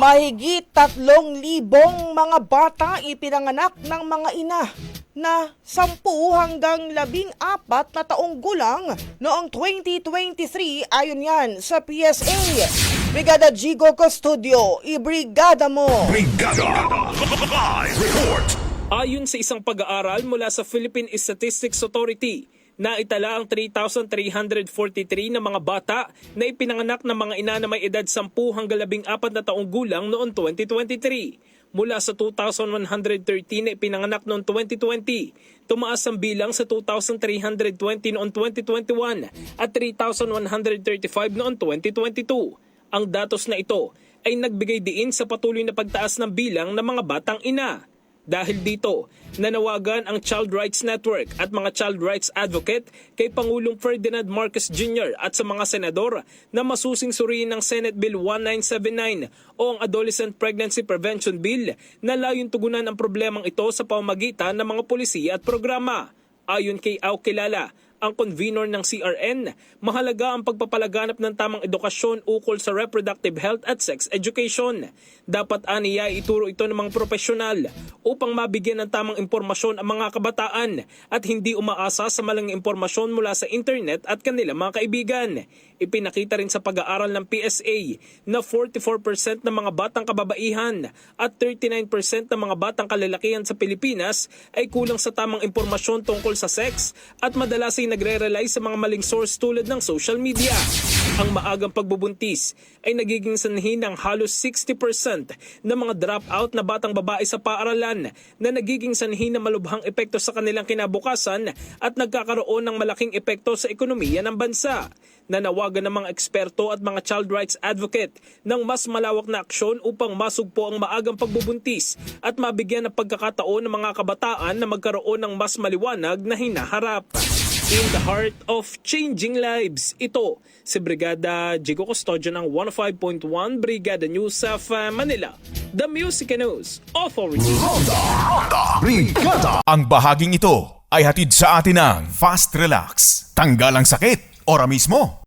Mahigit 3,000 mga bata ipinanganak ng mga ina na 10 hanggang 14 na taong gulang noong 2023 ayon yan sa PSA. Brigada Jigo Custodio, ibrigada mo! Brigada Live Report. Ayon sa isang pag-aaral mula sa Philippine Statistics Authority, naitala ang 3,343 na mga bata na ipinanganak ng mga ina na may edad 10 hanggang 14 na taong gulang noong 2023. Mula sa 2,113 na ipinanganak noong 2020, tumaas ang bilang sa 2,320 noong 2021 at 3,135 noong 2022. Ang datos na ito ay nagbigay diin sa patuloy na pagtaas ng bilang ng mga batang ina. Dahil dito, nanawagan ang Child Rights Network at mga child rights advocate kay Pangulong Ferdinand Marcos Jr. at sa mga senador na masusing suriin ng Senate Bill 1979 o ang Adolescent Pregnancy Prevention Bill na layong tugunan ang problemang ito sa pamamagitan ng mga polisiya at programa. Ayon kay Au Kilala, ang convener ng CRN, mahalaga ang pagpapalaganap ng tamang edukasyon ukol sa reproductive health at sex education. Dapat aniya ituro ito ng mga profesional upang mabigyan ng tamang impormasyon ang mga kabataan at hindi umaasa sa maling impormasyon mula sa internet at kanilang mga kaibigan. Ipinakita rin sa pag-aaral ng PSA na 44% ng mga batang kababaihan at 39% ng mga batang kalalakihan sa Pilipinas ay kulang sa tamang impormasyon tungkol sa sex at madalas ay nagre-rely sa mga maling source tulad ng social media. Ang maagang pagbubuntis ay nagiging sanhi ng halos 60% ng mga dropout na batang babae sa paaralan na nagiging sanhi ng malubhang epekto sa kanilang kinabukasan at nagkakaroon ng malaking epekto sa ekonomiya ng bansa. Nanawagan ng mga eksperto at mga child rights advocate ng mas malawak na aksyon upang masugpo ang maagang pagbubuntis at mabigyan ng pagkakataon ng mga kabataan na magkaroon ng mas maliwanag na hinaharap. In the heart of changing lives, ito si Brigada Jigo Custodio ng 105.1 Brigada News of Manila, the Music News Authority. Ronda Brigada. Ang bahaging ito ay hatid sa atin ng Fast Relax. Tanggal ang sakit, ora mismo.